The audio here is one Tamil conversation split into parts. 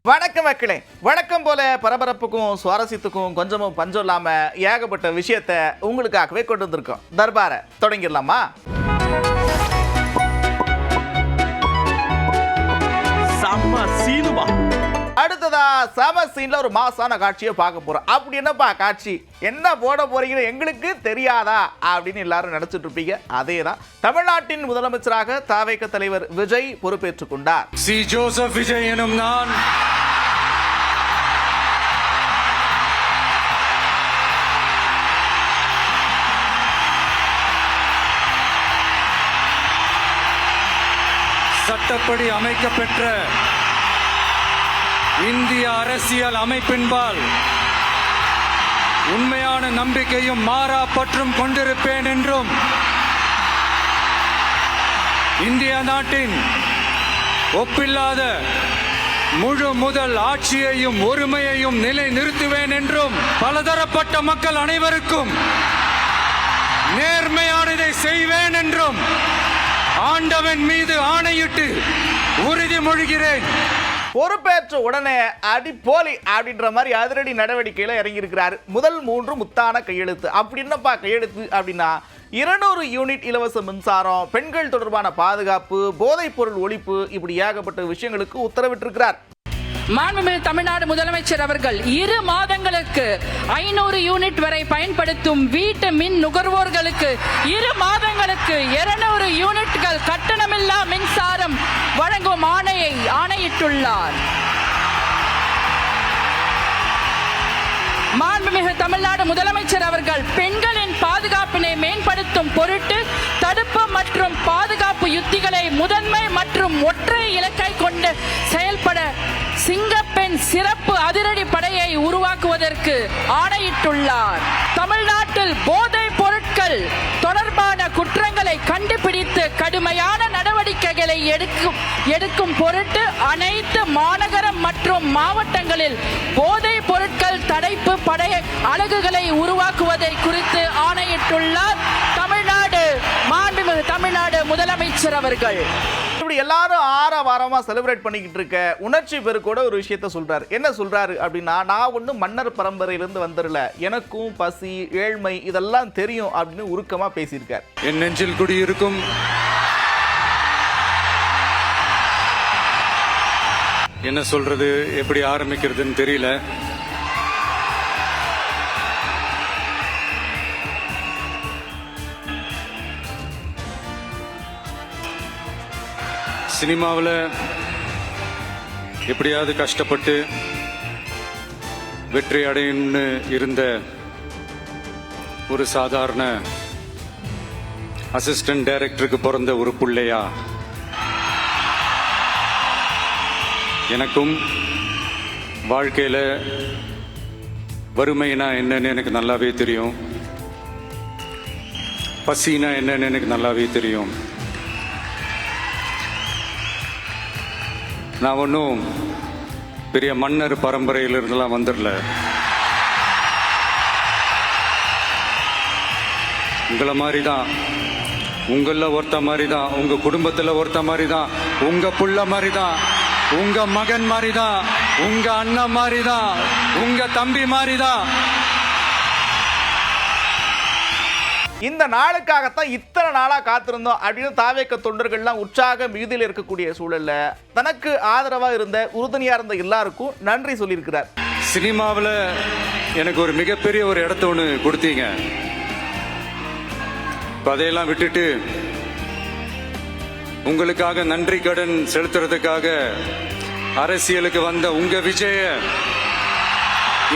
வணக்கம் மக்களே. வழக்கம் போல பரபரப்புக்கும் சுவாரஸ்யத்துக்கும் கொஞ்சமும் பஞ்சம் இல்லாம ஏகப்பட்ட விஷயத்தை உங்களுக்காகவே கொண்டு வந்திருக்கோம். தர்பாரை தொடங்கிடலாமா? அடுத்ததா சம சீன்ல ஒரு மாசான காட்சியை பார்க்க போறோம். அப்படி என்னப்பா காட்சி, என்ன போட போறீங்கன்னு எங்களுக்கு தெரியாதா அப்படின்னு எல்லாரும் நினைச்சிட்டு இருப்பீங்க. அதேதான், தமிழ்நாட்டின் முதலமைச்சராக தவிக தலைவர் விஜய் பொறுப்பேற்றுக் கொண்டார். சி ஜோசப் விஜய் எனும் நான் சட்டப்படி அமைக்கப்பெற்ற இந்திய அரசியல் அமைப்பின்பால் உண்மையான நம்பிக்கையும் மாறா பற்றும் கொண்டிருப்பேன் என்றும் இந்திய நாட்டின் ஒப்பில்லாத முழு முதல் ஆட்சியையும் ஒருமையையும் நிலை நிறுத்துவேன் என்றும் பலதரப்பட்ட மக்கள் அனைவருக்கும் நேர்மையானதை செய்வேன் என்றும் ஆண்டவன் மீது ஆணையிட்டு உறுதிமொழிகிறேன். பொறுப்பேற்ற உடனே அடி போலி அப்படின்ற மாதிரி அதிரடி நடவடிக்கையில இறங்கி இருக்கிறாரு. முதல் 3 முத்தான கையெழுத்து. அப்படி என்னப்பா கையெழுத்து அப்படின்னா, 200 யூனிட் இலவச மின்சாரம், பெண்கள் தொடர்பான பாதுகாப்பு, போதைப் பொருள் ஒழிப்பு, இப்படி ஏகப்பட்ட விஷயங்களுக்கு உத்தரவிட்டிருக்கிறார். மாண்புமிகு தமிழ்நாடு முதலமைச்சர் அவர்கள் 2 மாதங்களுக்கு 500 யூனிட் வரை பயன்படுத்தும் வீட்டு மின் நுகர்வோர்களுக்கு 2 மாதங்களுக்கு 200 யூனிட்கள் கட்டணமில்லா மின்சாரம் வழங்கும் ஆணையிட்டுள்ளார். மாண்புமிகு தமிழ்நாடு முதலமைச்சர் அவர்கள் பெண்களின் பாதுகாப்பினை மேம்படுத்தும் பொருட்டு தடுப்பு மற்றும் பாதுகாப்பு யுத்திகளை முதன்மை மற்றும் ஒற்றை இலக்கை கொண்டு செயல்பட சிங்கப்பெண் சிறப்பு அதிரடி படையை உருவாக்குவதற்கு ஆணையிட்டுள்ளார். தமிழ்நாட்டில் போதைப் பொருட்கள் தொடர்பான குற்றங்களை கண்டுபிடித்து கடுமையான நடவடிக்கைகளை எடுக்கும் பொருட்டு அனைத்து மாநகரம் மற்றும் மாவட்டங்களில் போதைப் பொருட்கள் தடுப்பு படை அலகுகளை உருவாக்குவதை குறித்து ஆணையிட்டுள்ளார் மாண்புமிகு தமிழ்நாடு முதலமைச்சர் அவர்கள். இப்படி எல்லாரும் ஆரவாரமா செலிப்ரேட் பண்ணிக்கிட்டு இருக்க உணர்ச்சி பெருக்கோட ஒரு விஷயத்த சொல்றாரு. என்ன சொல்றாரு அப்படின்னா, நான் ஒன்றும் மன்னர் பரம்பரையிலிருந்து வந்துடல, எனக்கும் பசி ஏழ்மை இதெல்லாம் தெரியும் அப்படின்னு உருக்கமா பேசியிருக்கார். என் நெஞ்சில் குடியிருக்கும் என்ன சொல்றது, எப்படி ஆரம்பிக்கிறதுன்னு தெரியல. சினிமாவில் எப்படியாவது கஷ்டப்பட்டு வெற்றி அடையணும்னு இருந்த ஒரு சாதாரண அசிஸ்டன்ட் டைரக்டருக்கு பிறந்த ஒரு பிள்ளையா எனக்கும் வாழ்க்கையில் வறுமைனா என்னன்னு எனக்கு நல்லாவே தெரியும், பசினா என்னன்னு எனக்கு நல்லாவே தெரியும். நான் ஒன்றும் பெரிய மன்னர் பரம்பரையிலிருந்துலாம் வந்துடல. உங்களை மாதிரி தான், உங்களில் ஒருத்த மாதிரி தான், உங்கள் குடும்பத்தில் ஒருத்த மாதிரி தான், உங்கள் புள்ள மாதிரி தான், உங்கள் மகன் மாதிரி தான், உங்கள் அண்ணன் மாதிரி தான், உங்கள் தம்பி மாதிரி தான். இந்த நாளுக்காகத்தான் இத்தனை நாளா காத்திருந்தோம் அப்படின்னு தாவேக்க தொண்டர்கள்லாம் உற்சாக மிகுதியில் இருக்கக்கூடிய சூழல்ல தனக்கு ஆதரவா இருந்த உறுதுணையா இருந்த எல்லாருக்கும் நன்றி சொல்லியிருக்கிறார். சினிமாவில் எனக்கு ஒரு மிகப்பெரிய ஒரு இடத்த ஒன்று கொடுத்தீங்க. அதையெல்லாம் விட்டுட்டு உங்களுக்காக நன்றி கடன் செலுத்துறதுக்காக அரசியலுக்கு வந்த உங்க விஜய,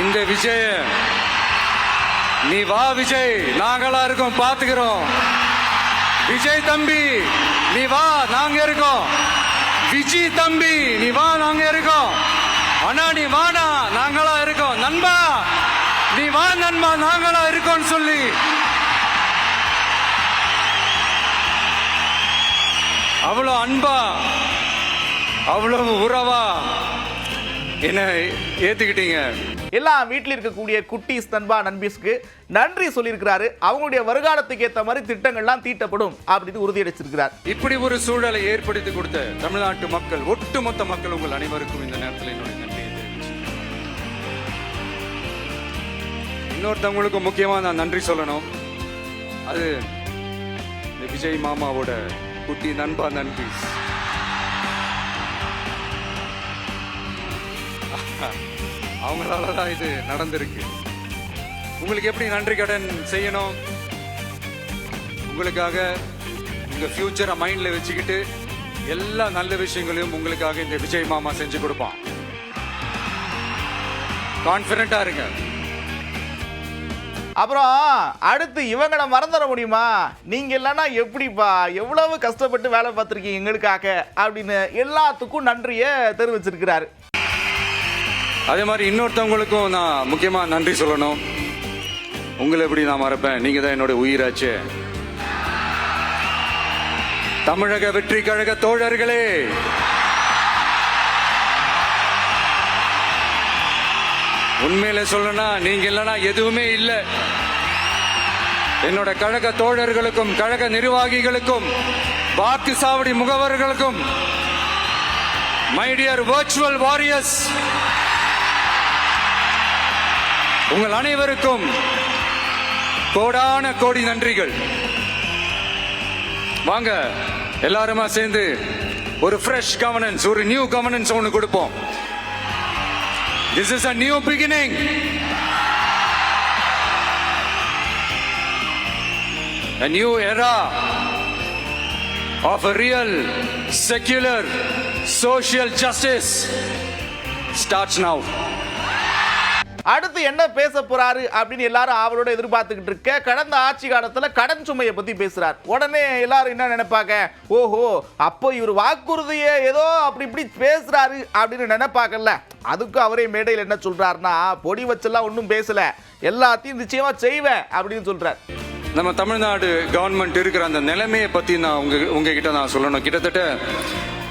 இந்த விஜய, நீ வா விஜய், நாங்களா இருக்கோம், பாத்துக்கிறோம். விஜய் தம்பி நீ வா, நாங்க இருக்கோம். விஜய் தம்பி நீ வா, நாங்க இருக்கோம். அண்ணா நீ வானா, நாங்களா இருக்கோம். நண்பா நீ வா நண்பா, நாங்களா இருக்கோம் சொல்லி அவ்வளவு அன்பா அவ்வளவு உறவா என்ன ஏத்துக்கிட்டீங்க. எல்லா வீட்டில் இருக்கக்கூடிய குட்டீஸ் நண்பா நண்பீஸ்க்கு நன்றி சொல்லியிருக்கிறாரு. அவங்களுடைய வருகாலத்துக்கு ஏற்ற மாதிரி திட்டங்கள்லாம் தீட்டப்படும் அப்படின்னு உறுதியளிச்சிருக்கிறார். இப்படி ஒரு சூழலை ஏற்படுத்தி கொடுத்த தமிழ்நாட்டு மக்கள், ஒட்டுமொத்த மக்கள், உங்கள் அனைவருக்கும் இந்த நேரத்தில் என்னுடைய நன்றி. இன்னொருத்தவங்களுக்கு முக்கியமா நான் நன்றி சொல்லணும். அது இந்த விஜய் மாமாவோட குட்டி நண்பா நன்றி. அவங்களால தான் இது நடந்திருக்கு. உங்களுக்கு எப்படி நன்றி கடன் செய்யணும்? உங்களுக்காக உங்க ஃபியூச்சரை மைண்ட்ல வச்சுக்கிட்டு எல்லா நல்ல விஷயங்களையும் உங்களுக்காக இந்த விஜய் மாமா செஞ்சு கொடுப்பான். கான்ஃபிடென்ட்டா இருங்க. அப்புறம் அடுத்து இவங்களை மறந்துட முடியுமா? நீங்க இல்லைன்னா எப்படிப்பா, எவ்வளவு கஷ்டப்பட்டு வேலை பார்த்துருக்கீங்க எங்களுக்காக அப்படின்னு எல்லாத்துக்கும் நன்றியை தெரிவிச்சிருக்கிறாரு. அதே மாதிரி இன்னொருத்தவங்களுக்கும் நான் முக்கியமா நன்றி சொல்லணும். உங்களை எப்படி நான் மறப்பேன்? நீங்க தான் என்னோட உயிராச்சு. தமிழக வெற்றி கழக தோழர்களே, உண்மையில சொல்லணும்னா நீங்க இல்லைன்னா எதுவுமே இல்லை. என்னோட கழக தோழர்களுக்கும் கழக நிர்வாகிகளுக்கும் வாக்கு சாவடி முகவர்களுக்கும், மை டியர் வர்ச்சுவல் வாரியர்ஸ், உங்கள் அனைவருக்கும் கோடான கோடி நன்றிகள். வாங்க எல்லாருமா சேர்ந்து ஒரு ஃப்ரெஷ் கவர்னன்ஸ், ஒரு நியூ கவர்னன்ஸ் ஒன்று கொடுப்போம். This is a new beginning. A new era of a real secular social justice starts now. அடுத்து என்ன பேச போறாரு அப்படின்னு எல்லாரும் அவரோட எதிர்பார்த்துக்கிட்டு இருக்க, கடந்த ஆட்சி காலத்துல கடன் சுமையை பத்தி பேசுறார். உடனே எல்லாரும் என்ன நினைப்பாங்க, ஓஹோ அப்போ இவர் வாக்குறுதியை ஏதோ அப்படி இப்படி பேசுறாரு அப்படின்னு நினைப்பாங்கல்ல. அதுக்கு அவரே மேடையில் என்ன சொல்றாருன்னா, பொடி வச்செல்லாம் ஒன்றும் பேசல, எல்லாத்தையும் நிச்சயமா செய்வேன் அப்படின்னு சொல்றார். நம்ம தமிழ்நாடு கவர்மெண்ட் இருக்கிற அந்த நிலைமையை பத்தி நான் உங்ககிட்ட நான் சொல்லணும். கிட்டத்தட்ட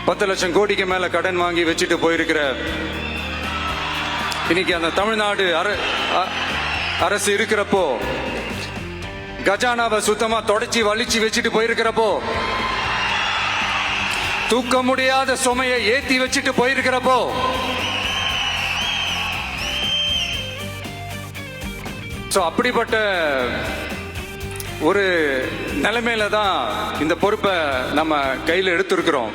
10 லட்சம் கோடிக்கு மேல கடன் வாங்கி வச்சுட்டு போயிருக்கிற இன்னைக்கு அந்த தமிழ்நாடு அரசு இருக்கிறப்போ, கஜானாவை சுத்தமா தொடச்சி வலிச்சு வச்சுட்டு போயிருக்கிறப்போ, தூக்க முடியாத சுமையை ஏத்தி வச்சுட்டு போயிருக்கிறப்போ, அப்படிப்பட்ட ஒரு நிலைமையில தான் இந்த பொறுப்பை நம்ம கையில் எடுத்திருக்கிறோம்.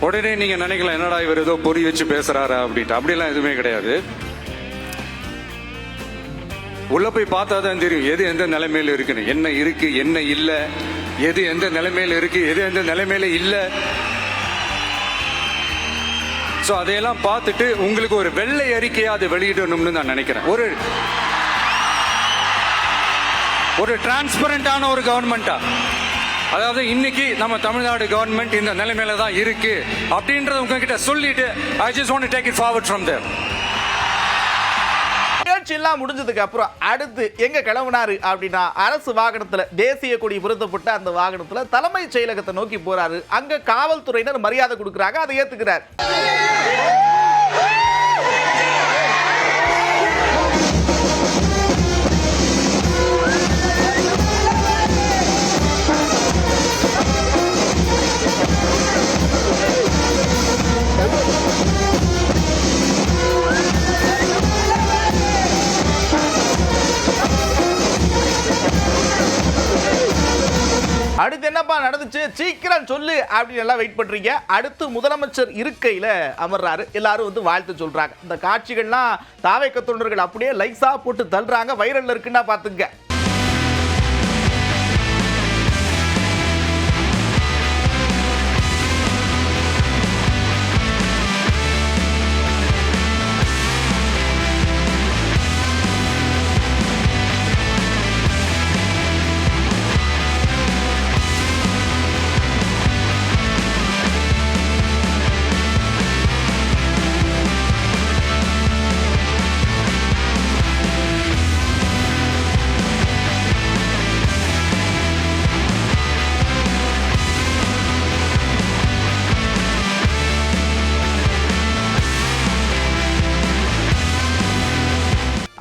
உடனே நீங்க நினைக்கலாம், என்னடா இவர் ஏதோ பொறி வச்சு பேசுறாரா அப்படின்ட்டு. அப்படிலாம் எதுவுமே கிடையாது. உள்ள போய் பார்த்தா தான் தெரியும் எது எந்த நிலைமையில இருக்குன்னு, என்ன இருக்கு என்ன இல்லை, எது எந்த நிலைமையில இருக்கு எது எந்த நிலைமையில இல்லை. ஸோ அதையெல்லாம் பார்த்துட்டு உங்களுக்கு ஒரு வெள்ளை அறிக்கையை அதை வெளியிடணும்னு நான் நினைக்கிறேன். ஒரு டிரான்ஸ்பரண்டான ஒரு கவர்மெண்டா, அதாவது இன்னைக்கு நம்ம தமிழ்நாடு கவர்மெண்ட் இந்த நிலைமையில தான் இருக்கு அப்படின்றத உங்ககிட்ட சொல்லிட்டு I just want to take it forward from there. எல்லாம் முடிஞ்சதுக்கு அப்புறம் அடுத்து எங்க கிளம்பினாரு அப்படின்னா, அரசு வாகனத்துல தேசிய கொடி பொருத்தப்பட்ட அந்த வாகனத்துல தலைமைச் செயலகத்தை நோக்கி போறாரு. அங்க காவல்துறையினர் மரியாதை கொடுக்கறாங்க, அதை ஏத்துக்கிறார். அடுத்து என்னப்பா நடந்துச்சு, சீக்கிரம் சொல்லு அப்படின்னு எல்லாம் வெயிட் பண்றீங்க. அடுத்து முதலமைச்சர் இருக்கையில அமர்றாரு, எல்லாரும் வந்து வாழ்த்து சொல்றாங்க. இந்த காட்சிகள்லாம் தாவேக்க தொண்டர்கள் அப்படியே லைக்ஸா போட்டு தள்ளுறாங்க, வைரல்ல இருக்குன்னா பாத்துங்க.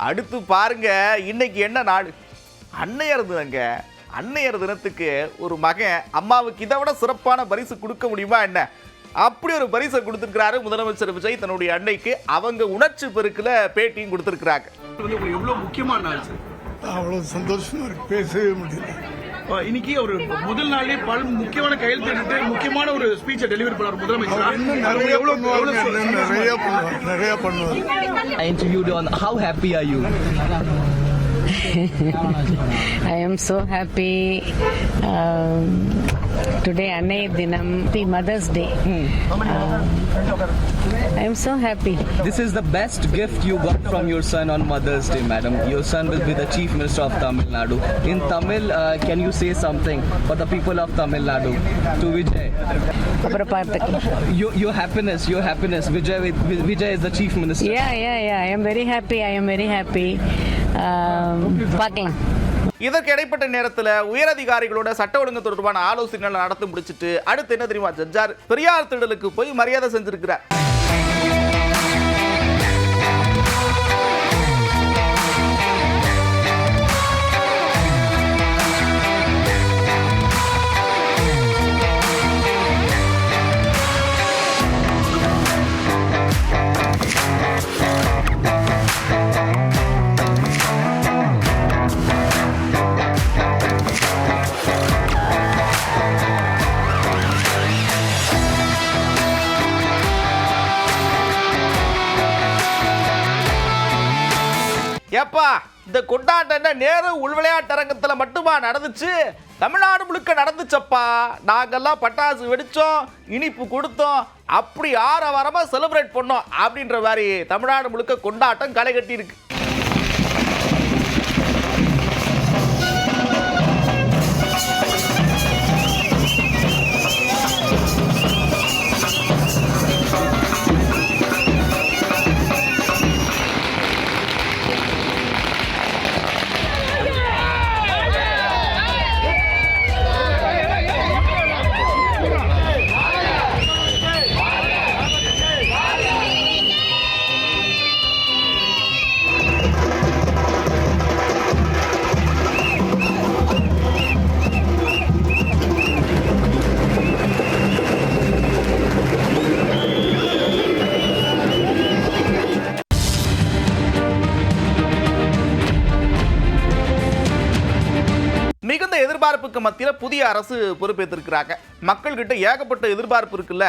அடுத்து பாருங்க, இன்னைக்கு என்ன நாள், அன்னையர் தினங்க. அன்னையர் தினத்துக்கு ஒரு மகன் அம்மாவுக்கு இதை விட சிறப்பான பரிசு கொடுக்க முடியுமா என்ன? அப்படி ஒரு பரிசை கொடுத்திருக்கிறாரு முதலமைச்சர் விஜய் தன்னுடைய அன்னைக்கு. அவங்க உணர்ச்சி பெருக்குல பேட்டியும் கொடுத்திருக்கிறாங்க. எவ்வளவு முக்கியமான நாள் சார். அவ்வளவு சந்தோஷமா இருக்கு, பேசவே முடியல. இன்னைக்கு ஒரு முதல் நாளே பல முக்கியமான கையெழுத்து முக்கியமான ஒரு ஸ்பீச்சை டெலிவரி பண்ணார் முதலமைச்சர். இன்னும் நிறைய பண்ணுவார். I interviewed on how happy are you? I am so happy. Today Annai Dinam, the Mother's Day. I am so happy. This is the best gift you got from your son on Mother's Day, madam. Your son will be the Chief Minister of Tamil Nadu. In Tamil, can you say something for the people of Tamil Nadu to Vijay? அப்புறம் பார்த்துக்கலாம். Your happiness. Vijay is the Chief Minister. Yeah. I am very happy. பார்க்கலாம். இதற்கு இடைப்பட்ட நேரத்தில் உயரதிகாரிகளோட சட்ட ஒழுங்கு தொடர்பான ஆலோசனைகளை நடத்தி முடிச்சுட்டு அடுத்து என்ன தெரியுமா ஜட்ஜார் பெரியார் திடலுக்கு போய் மரியாதை செஞ்சிருக்கிறார். ஏப்பா இந்த கொண்டாட்ட நேரு உள்விளையாட்டரங்கத்தில் மட்டுமா நடந்துச்சு? தமிழ்நாடு முழுக்க நடந்துச்சப்பா. நாங்கெல்லாம் பட்டாசு வெடிச்சோம், இனிப்பு கொடுத்தோம், அப்படி ஆரவாரமா செலிப்ரேட் பண்ணோம் அப்படின்ற மாதிரி தமிழ்நாடு முழுக்க கொண்டாட்டம் களை கட்டி இருக்கு. மிகுந்த எதிர்பார்ப்புக்கு மத்தியில் புதிய அரசு பொறுப்பேற்றிருக்கிறாங்க. மக்கள்கிட்ட ஏகப்பட்ட எதிர்பார்ப்பு இருக்குல்ல.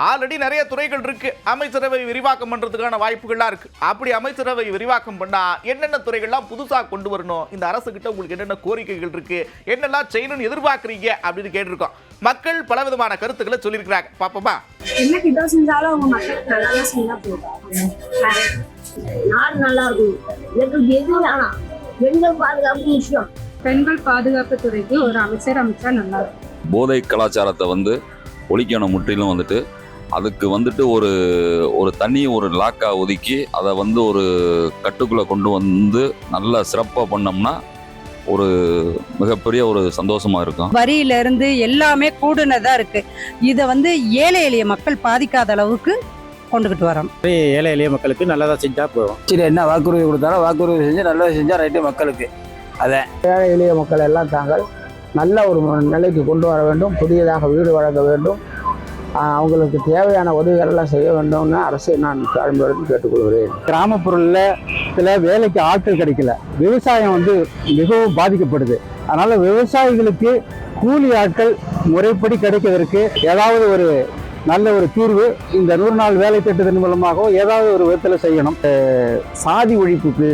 ஆல்ரெடி நிறைய துறைகள் இருக்கு. அமைச்சரவை விரிவாக்கம் பண்றதுக்கான வாய்ப்புகள்லாம் இருக்கு. அப்படி அமைச்சரவை விரிவாக்கம் பண்ணா என்னென்ன துறைகள்லாம் புதுசா கொண்டு வரணும், இந்த அரசு கிட்ட உங்களுக்கு என்னென்ன கோரிக்கைகள் இருக்கு, என்னெல்லாம் செய்யணும்னு எதிர்பார்க்குறீங்க அப்படின்னு கேட்டிருக்கோம். மக்கள் பலவிதமான கருத்துக்களை சொல்லியிருக்கிறாங்க. பாப்போமா? என்ன கிட்ட செஞ்சாலும் அவங்க மக்களுக்கு நல்லா செஞ்சா போதும். நாடு நல்லா இருக்கும். எனக்கு எது வேணாம், பெண்கள் பாதுகாப்பு விஷயம். பெண்கள் பாதுகாப்பு துறைக்கு ஒரு அமைச்சர் அமைச்சா நல்லா இருக்கும். போதை கலாச்சாரத்தை ஒழிக்கணும் முற்றிலும். அதுக்கு ஒரு தனி ஒரு லாக்கா ஒதுக்கி அதை ஒரு கட்டுக்குள்ளே கொண்டு நல்லா சிறப்பாக பண்ணோம்னா ஒரு மிகப்பெரிய ஒரு சந்தோஷமா இருக்கும். வரியிலிருந்து எல்லாமே கூடுனதா இருக்கு. இதை ஏழை எளிய மக்கள் பாதிக்காத அளவுக்கு கொண்டுகிட்டு வரோம். ஏழை எளிய மக்களுக்கு நல்லதா செஞ்சா போதும். சரி, என்ன வாக்குறுதி கொடுத்தாலும் வாக்குறுதி செஞ்சு நல்லதாக செஞ்சா ரைட்டு மக்களுக்கு. அதை ஏழை எளிய மக்கள் எல்லாம் தாங்கள் நல்ல ஒரு நிலைக்கு கொண்டு வர வேண்டும். புதியதாக வீடு வழங்க வேண்டும். அவங்களுக்கு தேவையான உதவிகள் எல்லாம் செய்ய வேண்டும்னு அரசை நான் தாழ்மையுடன் கேட்டுக்கொள்கிறேன். கிராமப்புறத்தில் சில வேலைக்கு ஆட்கள் கிடைக்கல. விவசாயம் மிகவும் பாதிக்கப்படுது. அதனால விவசாயிகளுக்கு கூலி ஆட்கள் முறைப்படி கிடைக்கிறதுக்கு ஏதாவது ஒரு நல்ல ஒரு தீர்வு இந்த 100 நாள் வேலை திட்டத்தின் மூலமாகவும் ஏதாவது ஒரு விதத்தில் செய்யணும். சாதி ஒழிப்புக்கு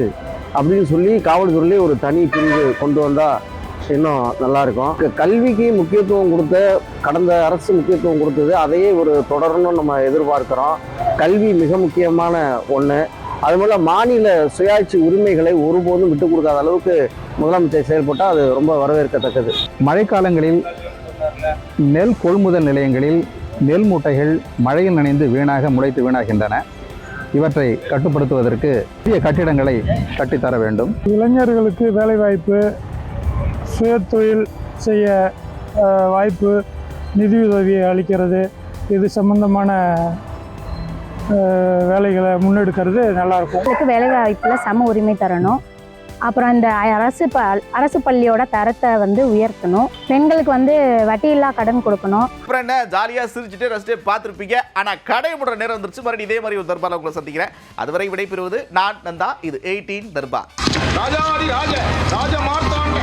அப்படின்னு சொல்லி காவல்துறையிலே ஒரு தனி பிரிவு கொண்டு வந்தால் இன்னும் நல்லாயிருக்கும். கல்விக்கு முக்கியத்துவம் கொடுத்த கடந்த அரசு முக்கியத்துவம் கொடுத்தது, அதையே ஒரு தொடரணும்னு நம்ம எதிர்பார்க்குறோம். கல்வி மிக முக்கியமான ஒன்று. அதுபோல் மாநில சுயாட்சி உரிமைகளை ஒருபோதும் விட்டுக் கொடுக்காத அளவுக்கு முதலமைச்சர் செயல்பட்டால் அது ரொம்ப வரவேற்கத்தக்கது. மழைக்காலங்களில் நெல் கொள்முதல் நிலையங்களில் நெல் மூட்டைகள் மழையில் நனைந்து முளைத்து வீணாகின்றன. இவற்றை கட்டுப்படுத்துவதற்கு புதிய கட்டிடங்களை கட்டித்தர வேண்டும். இளைஞர்களுக்கு வேலைவாய்ப்பு, சுயதொழில் செய்ய வாய்ப்பு, நிதியுதவியை அளிக்கிறது, இது சம்பந்தமான வேலைகளை முன்னெடுக்கிறது நல்லாயிருக்கும். வேலை வாய்ப்பில் சம உரிமை தரணும். அப்புறம் இந்த அரசு பள்ளியோட தரத்தை வந்து உயர்த்தணும். பெண்களுக்கு வந்து வட்டியில்லா கடன் கொடுக்கணும். அப்புறம் என்ன ஜாலியா சிரிச்சுட்டு ரசிச்சு பார்த்துருப்பீங்க. ஆனா கடை முடுற நேரம் வந்துருச்சு. மறுபடியும் இதே மாதிரி ஒரு தர்பார்ல உங்களை சந்திக்கிறேன். அதுவரை விடைபெறுவது நான் நந்தா. இது 18 தர்பார். ராஜாதி ராஜ ராஜ மார்த்தாண்ட